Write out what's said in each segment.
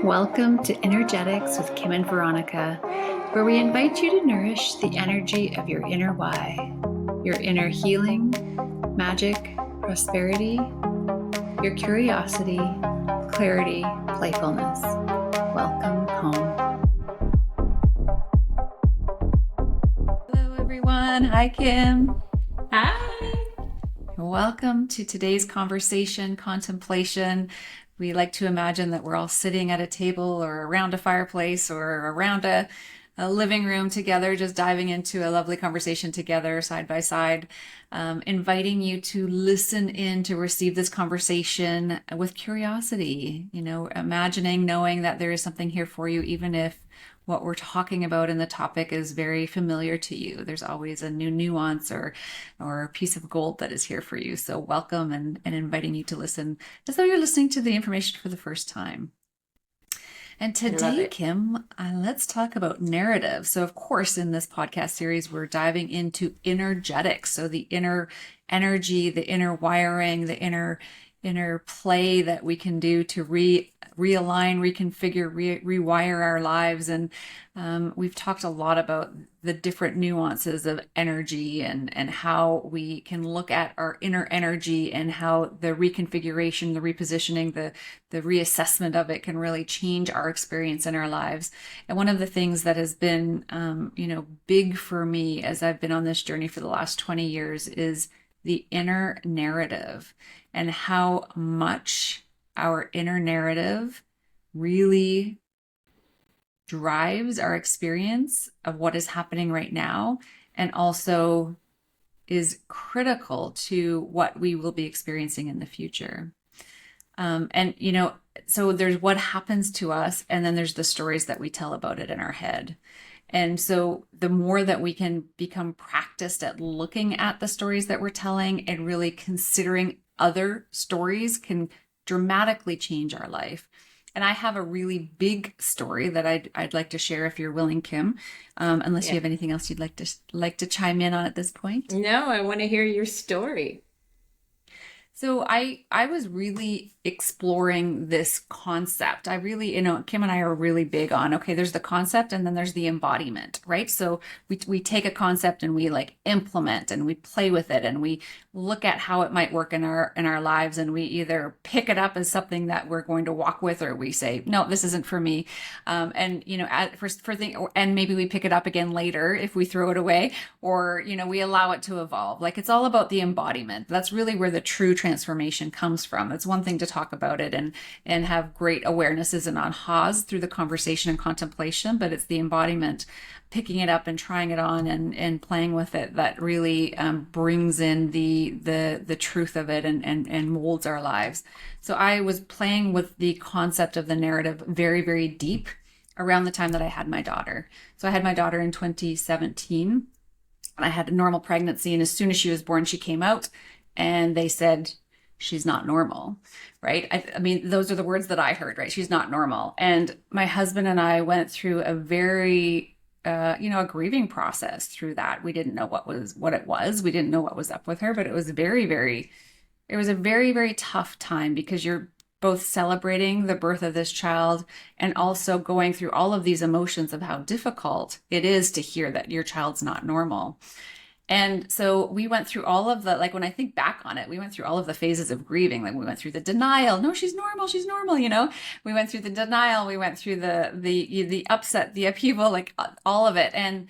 Welcome to Energetics with Kim and Veronica, where we invite you to nourish the energy of your inner why, your inner healing, magic, prosperity, your curiosity, clarity, playfulness. Welcome home. Hello, everyone. Hi, Kim. Hi. Welcome to today's conversation, contemplation. We like to imagine that we're all sitting at a table or around a fireplace or around a living room together, just diving into a lovely conversation together, side by side, inviting you to listen in to receive this conversation with curiosity, imagining, knowing that there is something here for you, even if what we're talking about in the topic is very familiar to you. There's always a new nuance or a piece of gold that is here for you. So welcome and inviting you to listen as though you're listening to the information for the first time. And today, Kim, let's talk about narrative. So of course, in this podcast series, we're diving into energetics. So the inner energy, the inner wiring, the inner play that we can do to realign, reconfigure, rewire our lives. And we've talked a lot about the different nuances of energy and how we can look at our inner energy and how the reconfiguration, the repositioning, the reassessment of it can really change our experience in our lives. And one of the things that has been, big for me as I've been on this journey for the last 20 years is the inner narrative and how much our inner narrative really drives our experience of what is happening right now, and also is critical to what we will be experiencing in the future. So there's what happens to us, and then there's the stories that we tell about it in our head. And so the more that we can become practiced at looking at the stories that we're telling and really considering other stories can dramatically change our life. And I have a really big story that I'd like to share if you're willing, Kim, unless you have anything else you'd like to chime in on at this point. No, I want to hear your story. So I was really exploring this concept. I really, Kim and I are really big on, okay, there's the concept and then there's the embodiment, right? So we take a concept and we implement and we play with it and we look at how it might work in our lives, and we either pick it up as something that we're going to walk with, or we say, no, this isn't for me. And maybe we pick it up again later if we throw it away, or we allow it to evolve. It's all about the embodiment. That's really where the true transformation comes from. It's one thing to talk about it and have great awarenesses and ahas through the conversation and contemplation, but it's the embodiment, picking it up and trying it on and playing with it, that really brings in the truth of it and molds our lives. So I was playing with the concept of the narrative very, very deep around the time that I had my daughter. So I had my daughter in 2017, and I had a normal pregnancy, and as soon as she was born, she came out and they said, she's not normal, right? I mean, those are the words that I heard, right? She's not normal. And my husband and I went through a very, a grieving process through that. We didn't know what it was. We didn't know what was up with her, but it was a very, very tough time, because you're both celebrating the birth of this child and also going through all of these emotions of how difficult it is to hear that your child's not normal. And so we went through all of the, when I think back on it, we went through all of the phases of grieving. We went through the denial. No, she's normal. We went through the denial. We went through the upset, the upheaval, all of it. And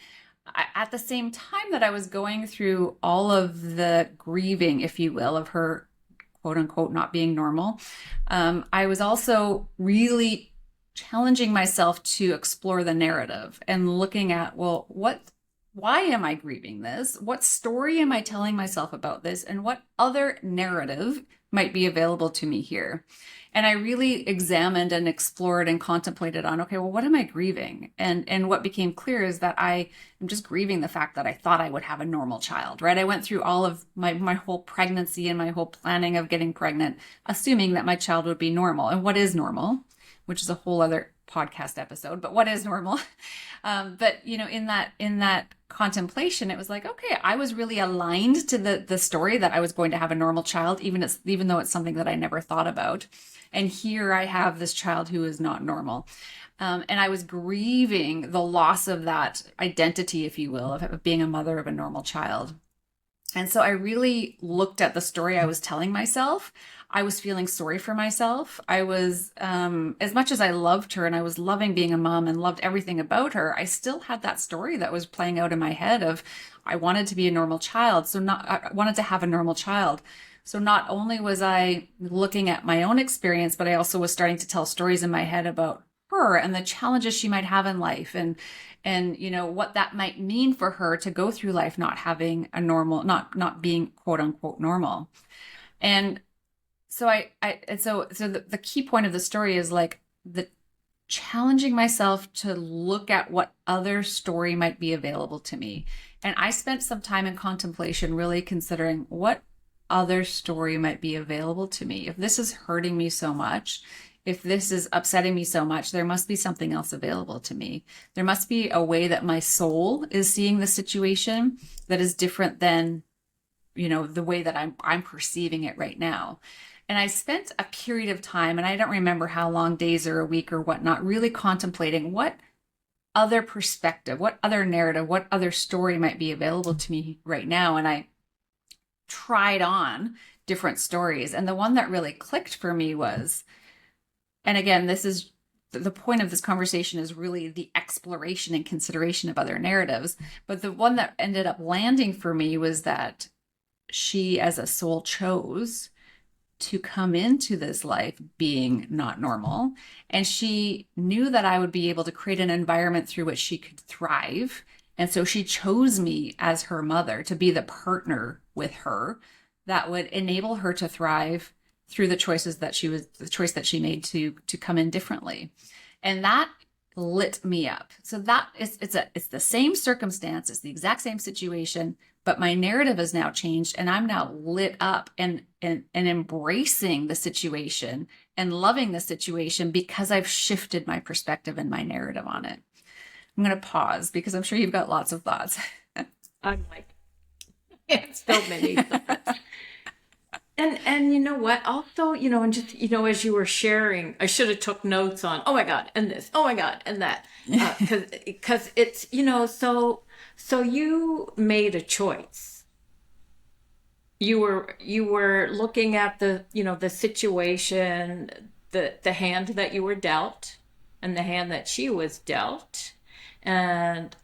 at the same time that I was going through all of the grieving, if you will, of her quote unquote not being normal, I was also really challenging myself to explore the narrative and looking at, why am I grieving this? What story am I telling myself about this? And what other narrative might be available to me here? And I really examined and explored and contemplated on, okay, well, what am I grieving? And what became clear is that I am just grieving the fact that I thought I would have a normal child, right? I went through all of my whole pregnancy and my whole planning of getting pregnant, assuming that my child would be normal. And what is normal? Which is a whole other podcast episode, but what is normal? But in that contemplation, it was like, okay, I was really aligned to the story that I was going to have a normal child, even though it's something that I never thought about. And here I have this child who is not normal. And I was grieving the loss of that identity, if you will, of being a mother of a normal child. And so I really looked at the story I was telling myself. I was feeling sorry for myself. I was, as much as I loved her and I was loving being a mom and loved everything about her, I still had that story that was playing out in my head of I wanted to be a normal child. I wanted to have a normal child. So not only was I looking at my own experience, but I also was starting to tell stories in my head about her and the challenges she might have in life and what that might mean for her to go through life not having a normal, not being quote unquote normal. And so the key point of the story is like the challenging myself to look at what other story might be available to me. And I spent some time in contemplation, really considering what other story might be available to me. If this is hurting me so much, if this is upsetting me so much, there must be something else available to me. There must be a way that my soul is seeing the situation that is different than, the way that I'm perceiving it right now. And I spent a period of time, and I don't remember how long, days or a week or whatnot, really contemplating what other perspective, what other narrative, what other story might be available to me right now. And I tried on different stories. And the one that really clicked for me was, and again, this is the point of this conversation is really the exploration and consideration of other narratives. But the one that ended up landing for me was that she, as a soul, chose to come into this life being not normal. And she knew that I would be able to create an environment through which she could thrive. And so she chose me as her mother to be the partner with her that would enable her to thrive through the choice that she made to come in differently. And that lit me up. So that is, it's the same circumstance, it's the exact same situation, but my narrative has now changed and I'm now lit up and embracing the situation and loving the situation because I've shifted my perspective and my narrative on it. I'm going to pause because I'm sure you've got lots of thoughts. I'm like, it's so many thoughts. And you know what? Also, and just, as you were sharing, I should have took notes on, oh my God, and this, oh my God, and that. Because it's, so you made a choice. You were looking at the situation, the hand that you were dealt and the hand that she was dealt. And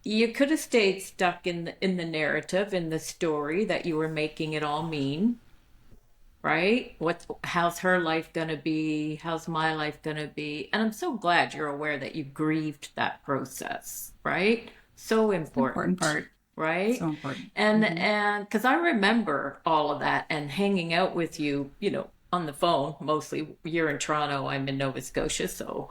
you could have stayed stuck in the narrative, in the story that you were making it all mean, right? How's her life gonna be? How's my life gonna be? And I'm so glad you're aware that you grieved that process, right? So important, Part. right? So important. And because I remember all of that and hanging out with you, on the phone. Mostly, you're in Toronto, I'm in Nova Scotia, so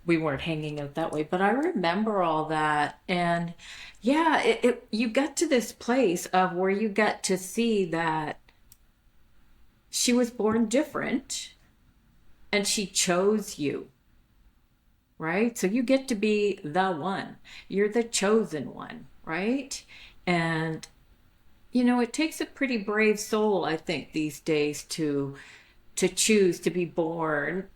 we weren't hanging out that way, but I remember all that. And yeah, you got to this place of where you got to see that she was born different and she chose you, right? So you get to be the one. You're the chosen one, right? And it takes a pretty brave soul, I think, these days to choose to be born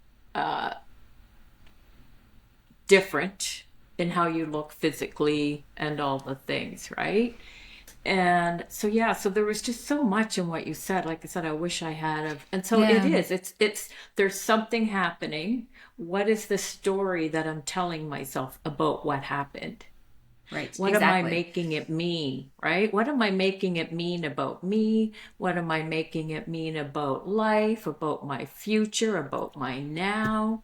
different in how you look physically and all the things, right? And so yeah, so there was just so much in what you said. Like I said, I wish I had of, and so Yeah. it's there's something happening. What is the story that I'm telling myself about what happened? Right. What am I Exactly. making it mean, right? What am I making it mean about me? What am I making it mean about life, about my future, about my now?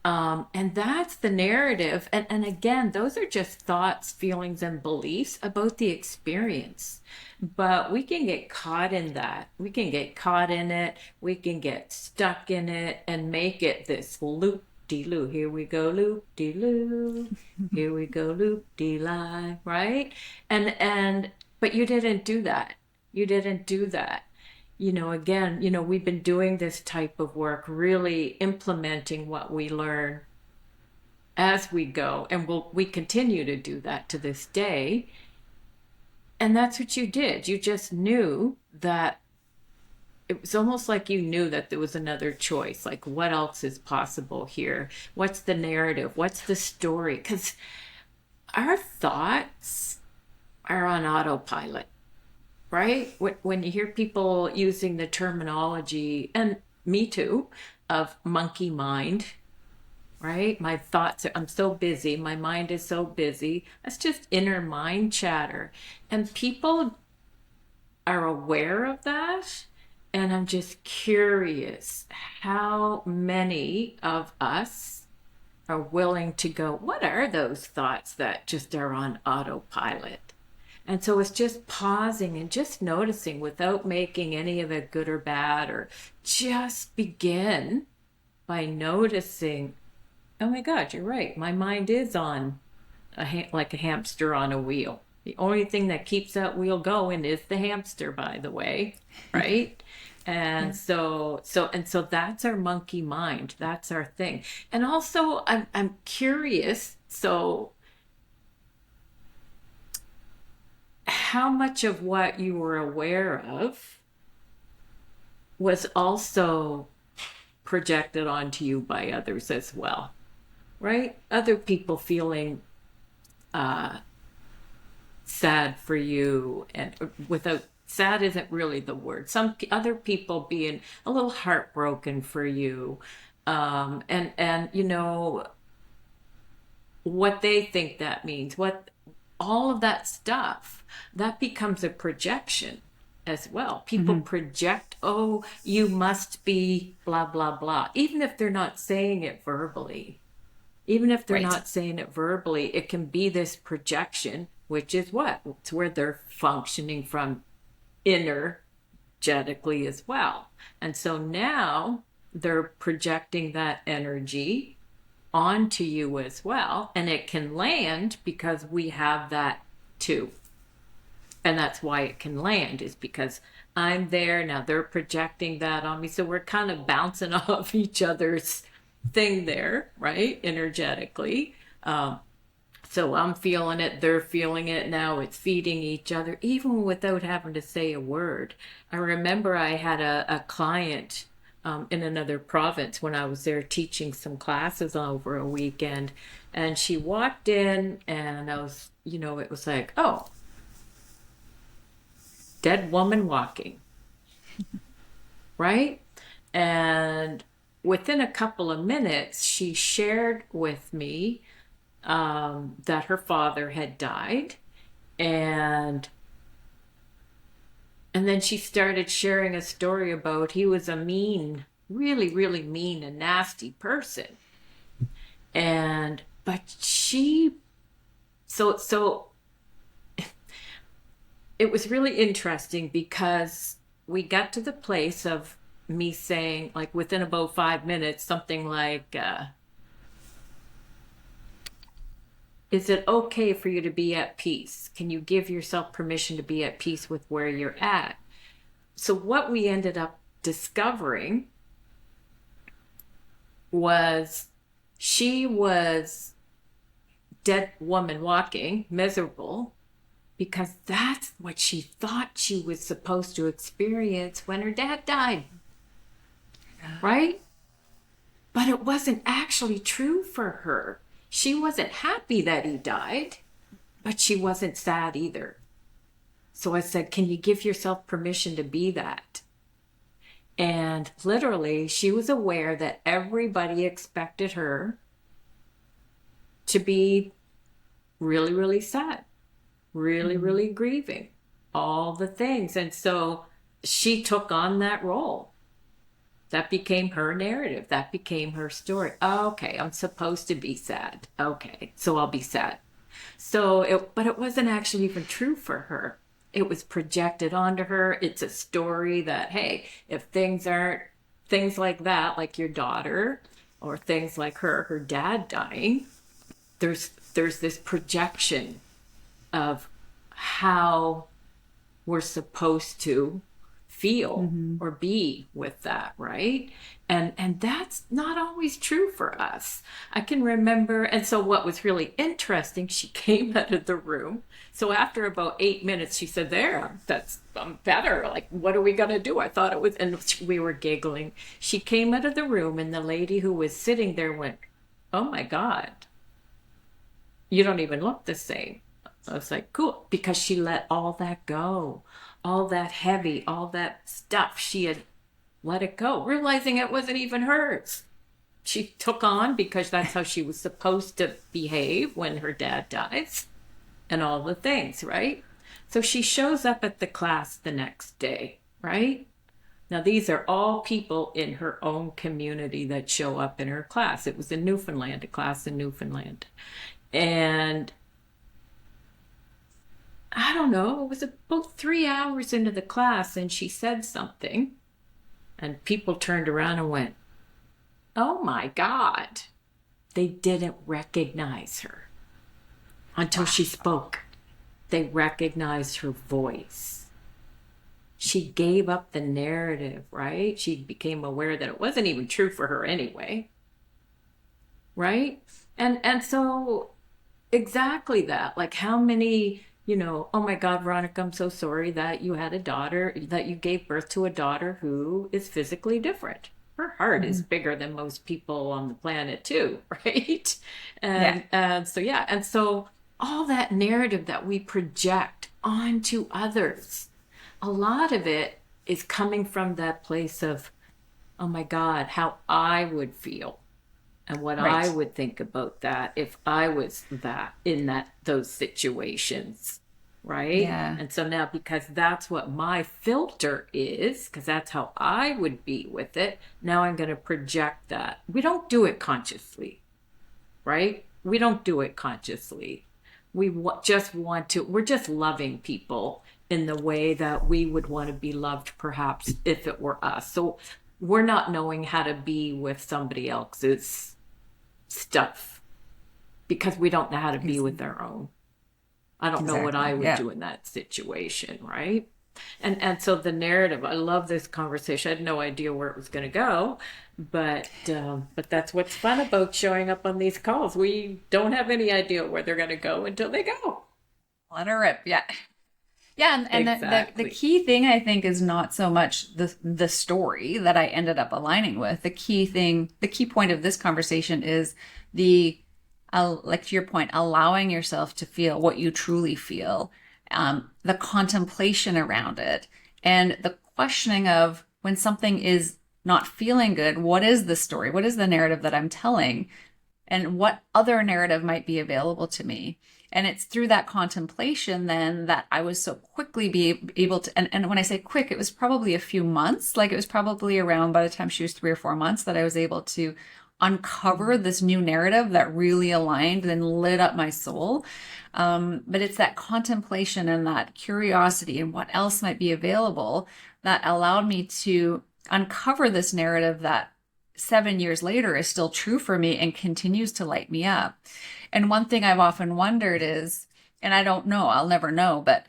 And that's the narrative. And again, those are just thoughts, feelings, and beliefs about the experience. But we can get caught in that. We can get caught in it. We can get stuck in it and make it this loop de loo. Here we go, loop de loo. Here we go, loop de lie, right? But you didn't do that. You didn't do that. again, we've been doing this type of work, really implementing what we learn as we go, and we continue to do that to this day. And that's what you did. You just knew that it was almost like you knew that there was another choice. Like, what else is possible here? What's the narrative? What's the story? Because our thoughts are on autopilot, right? When you hear people using the terminology, and me too, of monkey mind, right? My thoughts I'm so busy. My mind is so busy. That's just inner mind chatter. And people are aware of that. And I'm just curious how many of us are willing to go, what are those thoughts that just are on autopilot? And so it's just pausing and just noticing without making any of it good or bad, or just begin by noticing, oh my God, you're right. My mind is on like a hamster on a wheel. The only thing that keeps that wheel going is the hamster, by the way, right? And so that's our monkey mind. That's our thing. And also, I'm curious. So, how much of what you were aware of was also projected onto you by others as well, right? Other people feeling sad for you, and without sad isn't really the word. Some other people being a little heartbroken for you, and what they think that means, what all of that stuff, that becomes a projection as well. People project, oh, you must be blah blah blah, even if they're not saying it verbally. Even if they're Right. not saying it verbally, it can be this projection, which is what? It's where they're functioning from energetically as well. And so now they're projecting that energy onto you as well. And it can land because we have that too. And that's why it can land, is because I'm there. Now they're projecting that on me. So we're kind of bouncing off each other's thing there, right? Energetically. So I'm feeling it, they're feeling it. Now it's feeding each other, even without having to say a word. I remember I had a client in another province when I was there teaching some classes over a weekend. And she walked in, and I was, it was like, oh, dead woman walking, right? And within a couple of minutes, she shared with me that her father had died, and then she started sharing a story about he was a mean, really, really mean and nasty person. And but she so it was really interesting, because we got to the place of me saying, like, within about 5 minutes, something like, is it okay for you to be at peace? Can you give yourself permission to be at peace with where you're at? So what we ended up discovering was she was dead woman walking, miserable, because that's what she thought she was supposed to experience when her dad died. Right? But it wasn't actually true for her. She wasn't happy that he died, but she wasn't sad either. So I said, can you give yourself permission to be that? And literally, she was aware that everybody expected her to be really, really sad, really, really grieving, all the things. And so she took on that role. That became her narrative. That became her story. Okay, I'm supposed to be sad. Okay, so I'll be sad. But it wasn't actually even true for her. It was projected onto her. It's a story that, hey, if things aren't things like that, like your daughter, or things like her dad dying, there's this projection of how we're supposed to feel Hmm. or be with that, right? And that's not always true for us. I can remember, and so what was really interesting, she came out of the room. So after about 8 minutes, she said, "There, that's better. Like, what are we gonna do?" I thought it was, and we were giggling. She came out of the room, and the lady who was sitting there went, "Oh my God, you don't even look the same." I was like, cool, because she let all that go, all that heavy, all that stuff. She had let it go, realizing it wasn't even hers. She took on because that's how she was supposed to behave when her dad dies and all the things, right? So she shows up at the class the next day, right? Now, these are all people in her own community that show up in her class. It was in Newfoundland, a class in Newfoundland. And I don't know, it was about 3 hours into the class, and she said something, and people turned around and went, "Oh my God." They didn't recognize her until she spoke. They recognized her voice. She gave up the narrative, right? She became aware that it wasn't even true for her anyway, right? And so exactly that. Like how many, oh my God, Veronica, I'm so sorry that you had a daughter, that you gave birth to a daughter who is physically different. Her heart is Hmm. bigger than most people on the planet too, right? Yeah. And so yeah, and so all that narrative that we project onto others, a lot of it is coming from that place of, oh my God, how I would feel and what I Right. would think about that if I was that in those situations, right? Yeah. And so now because that's what my filter is, because that's how I would be with it, now I'm going to project that. We don't do it consciously, right? We don't do it consciously. Just want to, we're just loving people in the way that we would want to be loved, perhaps, if it were us. So we're not knowing how to be with somebody else's stuff because we don't know how to be Ex- with our own. I don't know what I Exactly. would Yeah. do in that situation, right? And so the narrative, I love this conversation. I had no idea where it was going to go, but that's what's fun about showing up on these calls. We don't have any idea where they're going to go until they go. Let her rip. Yeah. Yeah, and the Exactly. key thing I think is not so much the story that I ended up aligning with. The key point of this conversation is the like to your point, allowing yourself to feel what you truly feel, the contemplation around it, and the questioning of when something is not feeling good, what is the story? What is the narrative that I'm telling? And what other narrative might be available to me? And it's through that contemplation then that I was so quickly be able to, and when I say quick, it was probably a few months, like it was probably around by the time she was 3 or 4 months that I was able to uncover this new narrative that really aligned and lit up my soul. But it's that contemplation and that curiosity and what else might be available that allowed me to uncover this narrative that 7 years later is still true for me and continues to light me up. And one thing I've often wondered is, and I don't know, I'll never know, but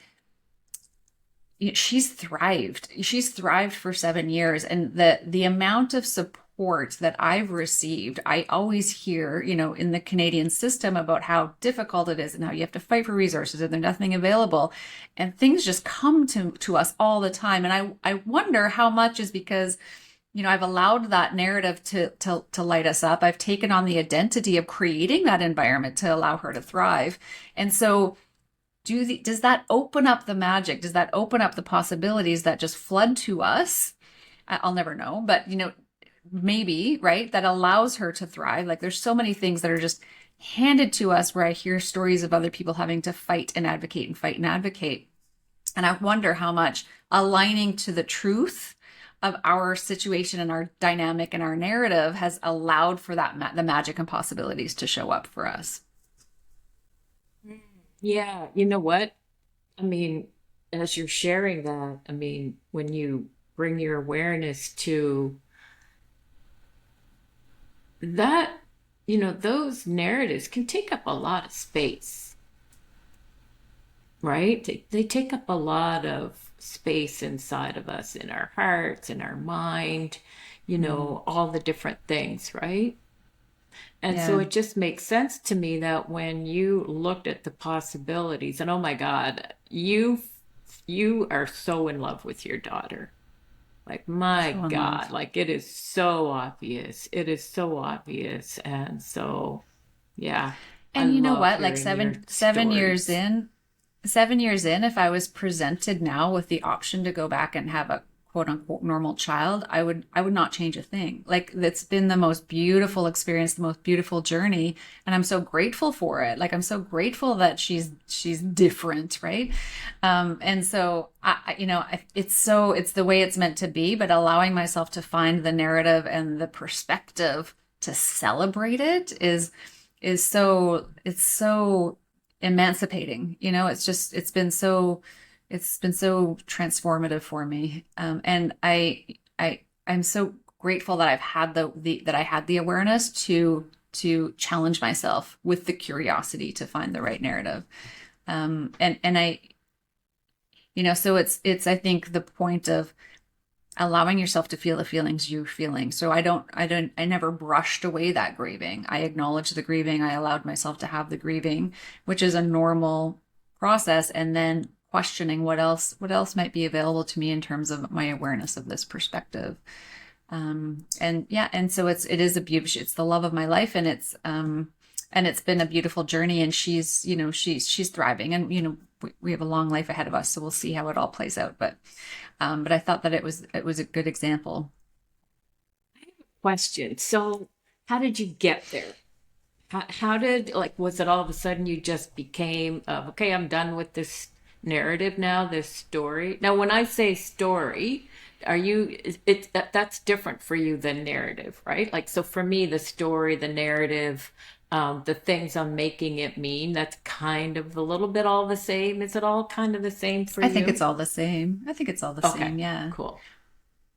she's thrived. She's thrived for 7 years. And the amount of support that I've received, I always hear, in the Canadian system about how difficult it is and how you have to fight for resources and there's nothing available. And things just come to us all the time. And I wonder how much is because I've allowed that narrative to light us up. I've taken on the identity of creating that environment to allow her to thrive. And so does that open up the magic? Does that open up the possibilities that just flood to us? I'll never know, but maybe, right? That allows her to thrive. Like there's so many things that are just handed to us where I hear stories of other people having to fight and advocate and fight and advocate. And I wonder how much aligning to the truth of our situation and our dynamic and our narrative has allowed for the magic and possibilities to show up for us. Yeah, you know what? I mean, as you're sharing that, I mean, when you bring your awareness to that, those narratives can take up a lot of space. right? They take up a lot of space inside of us, in our hearts, in our mind, Mhm. all the different things, right? And so Yeah. it just makes sense to me that when you looked at the possibilities, and oh my God, you are so in love with your daughter. Like, my So in God, love. like it is so obvious. It is so obvious. And so, yeah, I And you know love what? Like hearing your seven years stories. in, 7 years in, if I was presented now with the option to go back and have a quote unquote normal child, I would not change a thing. Like it's been the most beautiful experience, the most beautiful journey, and I'm so grateful for it. Like I'm so grateful that she's different, right? And so it's the way it's meant to be, but allowing myself to find the narrative and the perspective to celebrate it is so it's so emancipating. It's been so transformative for me. And I'm so grateful that I've had that I had the awareness to challenge myself with the curiosity to find the right narrative. And so it's I think the point of allowing yourself to feel the feelings you're feeling. So I never brushed away that grieving. I acknowledged the grieving. I allowed myself to have the grieving, which is a normal process. And then questioning what else might be available to me in terms of my awareness of this perspective. And yeah, and so it is a beautiful, it's the love of my life, and it's been a beautiful journey, and she's thriving, and we have a long life ahead of us, so we'll see how it all plays out. But I thought that it was a good example. Question. So, how did you get there? How did, like, was it all of a sudden you just became, okay, I'm done with this narrative now, this story? Now, when I say story, that's different for you than narrative, right? Like, so for me, the story, the narrative, the things I'm making it mean, that's kind of a little bit all the same. Is it all kind of the same for I think it's you? all the same. I think it's all the Okay, same. Yeah. cool.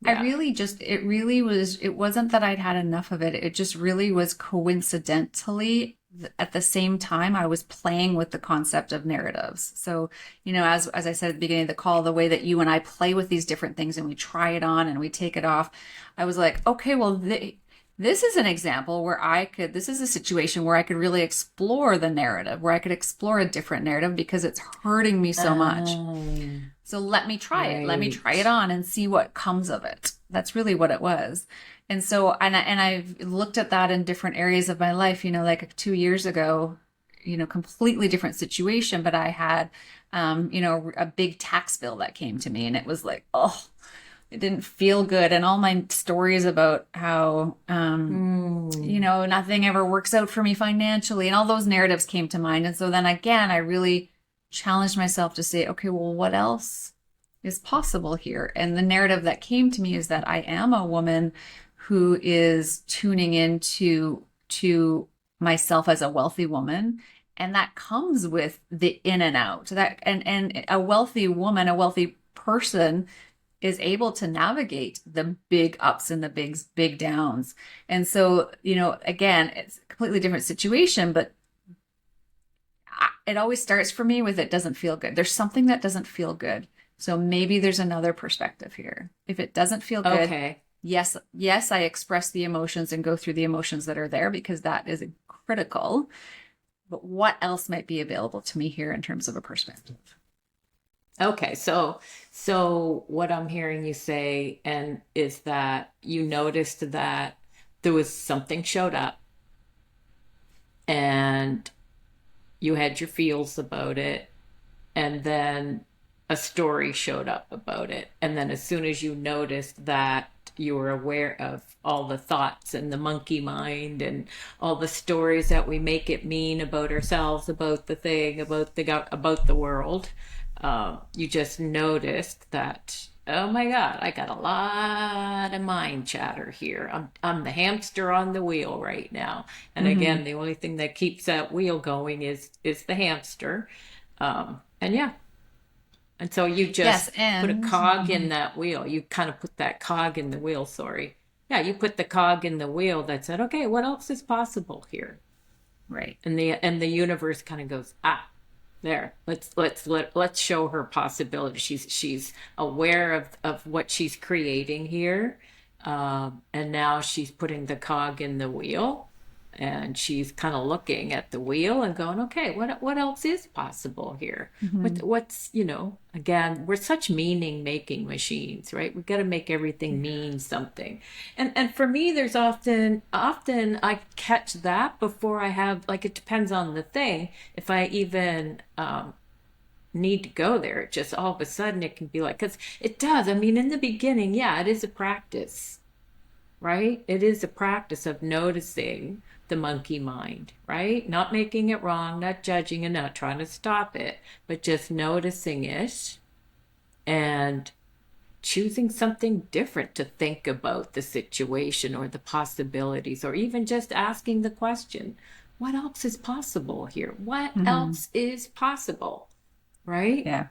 I Yeah. really just, it really was, it wasn't that I'd had enough of it. It just really was coincidentally at the same time I was playing with the concept of narratives. So, as I said at the beginning of the call, the way that you and I play with these different things and we try it on and we take it off, I was like, okay, well, this is an example where this is a situation where I could really explore the narrative, where I could explore a different narrative because it's hurting me so much. So let me try it. Let me try it Right. on and see what comes of it. That's really what it was. And so, I've looked at that in different areas of my life, like 2 years ago, completely different situation, but I had, a big tax bill that came to me, and it was like, oh, it didn't feel good. And all my stories about how, Hmm. nothing ever works out for me financially, and all those narratives came to mind. And so then again, I really challenged myself to say, okay, well, what else is possible here? And the narrative that came to me is that I am a woman who is tuning into to myself as a wealthy woman. And that comes with the in and out. And a wealthy woman, a wealthy person is able to navigate the big ups and the big downs. And so, again, it's a completely different situation, but it always starts for me with it doesn't feel good. There's something that doesn't feel good. So maybe there's another perspective here. If it doesn't feel good, Okay. yes, yes, I express the emotions and go through the emotions that are there because that is critical. But what else might be available to me here in terms of a perspective? Okay, so what I'm hearing you say and is that you noticed that there was something showed up and you had your feels about it, and then a story showed up about it. And then as soon as you noticed that, you were aware of all the thoughts and the monkey mind and all the stories that we make it mean about ourselves, about the thing, about the world. You just noticed that, oh my God, I got a lot of mind chatter here. I'm the hamster on the wheel right now. And again, Mm-hmm. the only thing that keeps that wheel going is the hamster. And yeah, and so you Yes, just put a and cog in mhm. that wheel. You kind of put that cog in the wheel, sorry. Yeah, you put the cog in the wheel that said, okay, what else is possible here? Right. And the universe kind of goes, ah, There. Let's show her possibility. She's aware of what she's creating here, and now she's putting the cog in the wheel, and she's kind of looking at the wheel and going, okay, what else is possible here? Hmm. What's again, we're such meaning making machines, right? We've got to make everything mean something, and for me, there's often I catch that before I have, like, it depends on the thing if I even need to go there. It just all of a sudden it can be like, because it does. I mean, in the beginning, yeah, it is a practice, right? It is a practice of noticing the monkey mind, right? Not making it wrong, not judging and not trying to stop it, but just noticing it and choosing something different to think about the situation or the possibilities, or even just asking the question, what else is possible here? What Hmm. else is possible? Right? Yeah.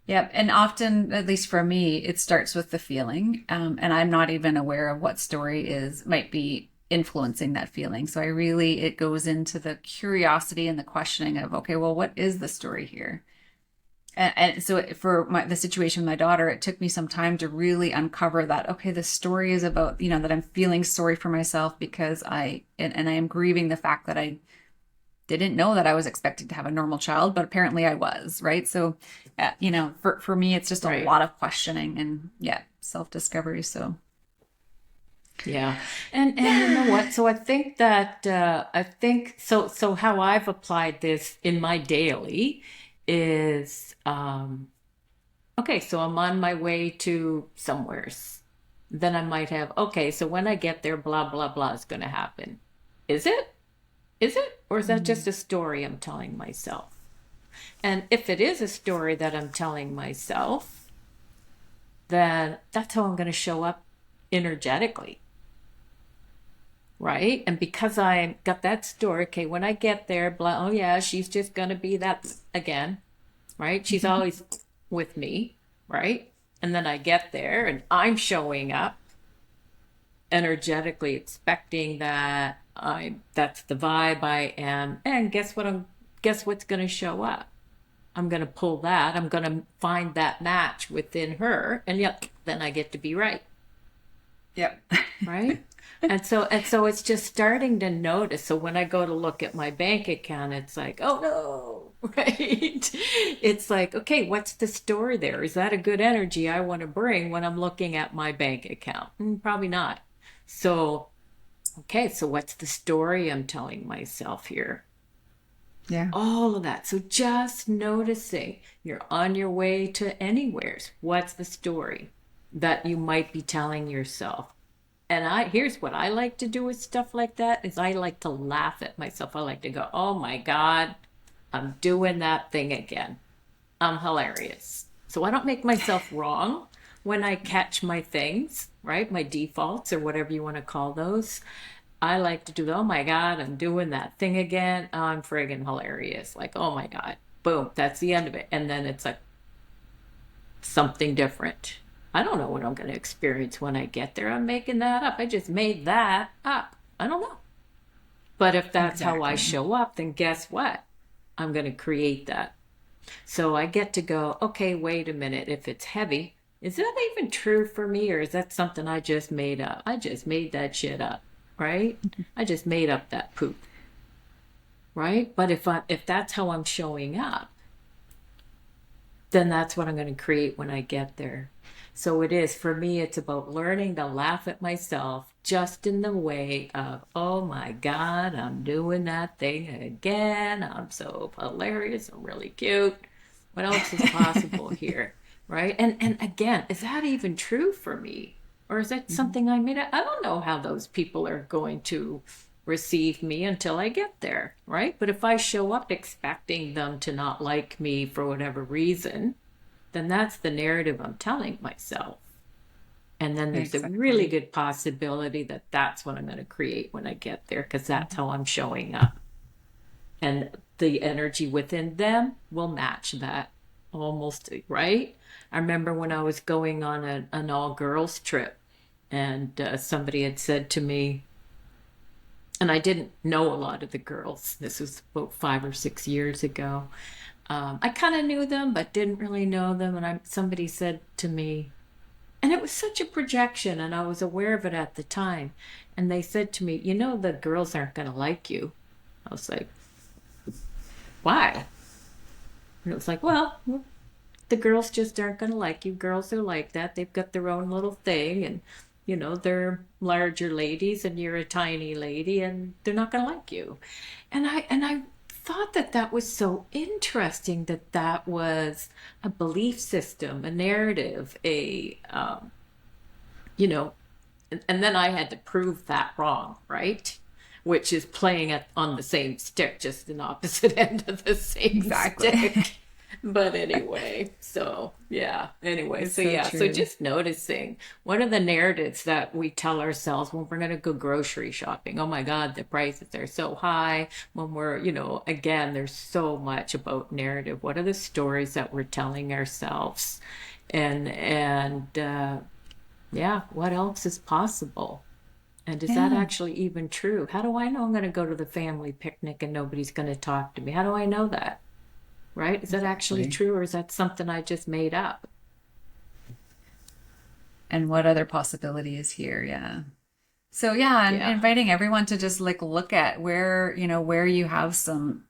Yep. And often, at least for me, it starts with the feeling. And I'm not even aware of what story might be influencing that feeling. So it goes into the curiosity and the questioning of, okay, well, what is the story here? And so for the situation with my daughter, it took me some time to really uncover that, okay, the story is about, that I'm feeling sorry for myself because and I am grieving the fact that I didn't know that I was expected to have a normal child, but apparently I was, right? So, for me, it's just a Right. lot of questioning and yeah, self-discovery. So, Yeah. And you know what? So I think that so how I've applied this in my daily is okay, so I'm on my way to somewheres. Then I might have, okay, so when I get there, blah blah blah is gonna happen. Is it? Is it? Or is that just mm, a story I'm telling myself? And if it is a story that I'm telling myself, then that's how I'm gonna show up energetically, right? And because I got that story, okay, when I get there, blah, oh yeah, she's just gonna be that again, right? She's always with me, right? And then I get there and I'm showing up energetically expecting that that's the vibe I am. And guess what's gonna show up? I'm gonna pull that. I'm gonna find that match within her, and yet then I get to be right. yep. Right? And so it's just starting to notice. So when I go to look at my bank account, it's like, oh no, right? It's like, okay, what's the story there? Is that a good energy I want to bring when I'm looking at my bank account? Probably not. So, okay, so what's the story I'm telling myself here? Yeah. All of that. So just noticing you're on your way to anywheres. What's the story that you might be telling yourself? And here's what I like to do with stuff like that is I like to laugh at myself. I like to go, "Oh my God, I'm doing that thing again. I'm hilarious." So I don't make myself wrong when I catch my things, right? My defaults or whatever you want to call those. I like to do, "Oh my God, I'm doing that thing again. I'm friggin' hilarious." Like, "Oh my God." Boom, that's the end of it. And then it's like something different. I don't know what I'm going to experience when I get there. I'm making that up. I just made that up. I don't know. But if that's how I Exactly. show up, then guess what? I'm going to create that. So I get to go, okay, wait a minute. If it's heavy, is that even true for me, or is that something I just made up? I just made that shit up, right? I just made up that poop, right? But if that's how I'm showing up, then that's what I'm going to create when I get there. So it is, for me, it's about learning to laugh at myself just in the way of, oh my God, I'm doing that thing again. I'm so hilarious. I'm really cute. What else is possible here? Right? And again, is that even true for me? Or is that Mhm. something I made up? I don't know how those people are going to receive me until I get there, right? But if I show up expecting them to not like me for whatever reason, then that's the narrative I'm telling myself. And then there's a really Exactly. good possibility that that's what I'm going to create when I get there because that's how I'm showing up. And the energy within them will match that almost, right? I remember when I was going on an all girls trip and somebody had said to me, And I didn't know a lot of the girls. This was about 5 or 6 years ago. I kind of knew them, but didn't really know them. And somebody said to me, and it was such a projection, and I was aware of it at the time. And they said to me, the girls aren't going to like you. I was like, why? And it was like, well, the girls just aren't going to like you. Girls are like that. They've got their own little thing, and they're larger ladies, and you're a tiny lady, and they're not going to like you. And I thought that that was so interesting, that that was a belief system, a narrative, you know, and then I had to prove that wrong, right? Which is playing it on the same stick, just an opposite end of the same Exactly. stick. But anyway, so yeah, anyway, It's so so yeah, so true. just noticing what are the narratives that we tell ourselves when we're going to go grocery shopping. Oh my God, the prices are so high. When we're, again, there's so much about narrative. What are the stories that we're telling ourselves? And yeah, what else is possible? And is that Yeah, actually even true? How do I know I'm going to go to the family picnic and nobody's going to talk to me? How do I know that? Right? Is that actually exactly. true, or is that something I just made up? And what other possibility is here? Yeah. So yeah, and Yeah. inviting everyone to just like look at where, where you have some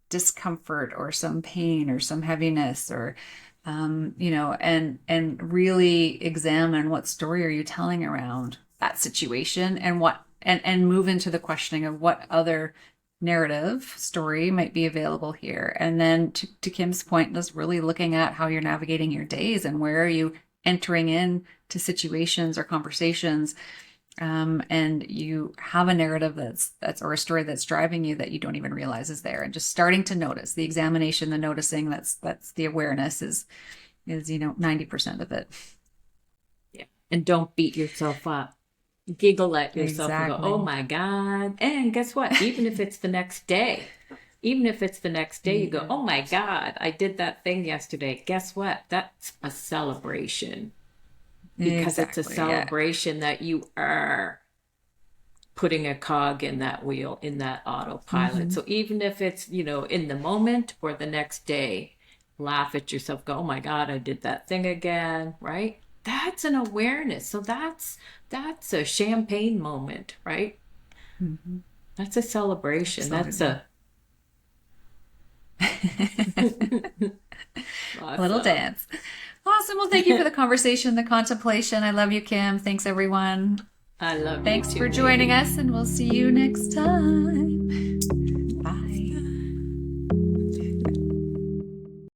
discomfort or some pain or some heaviness or and really examine what story are you telling around that situation and and move into the questioning of what other narrative story might be available here. And then to Kim's point, just really looking at how you're navigating your days and where are you entering in to situations or conversations and you have a narrative that's or a story that's driving you that you don't even realize is there, and just starting to notice the examination, the noticing, that's the awareness is 90% of it. Yeah. And don't beat yourself up. Giggle at yourself and go, oh Exactly. my God. And guess what? Even if it's the next day, you go, Yeah, oh my God, I did that thing yesterday. Guess what? That's a celebration, because it's a exactly. Yeah. celebration that you are putting a cog in that wheel, in that autopilot. Hmm. So even if it's, in the moment or the next day, laugh at yourself, go, oh my God, I did that thing again, right? That's an awareness. So that's a champagne moment, right? Hmm. That's a celebration. That's Absolutely. a A little awesome. dance. Awesome. Well, thank you for the conversation, the contemplation. I love you, Kim. Thanks, everyone. I love you Thanks too, for joining Katie. us, and we'll see you next time.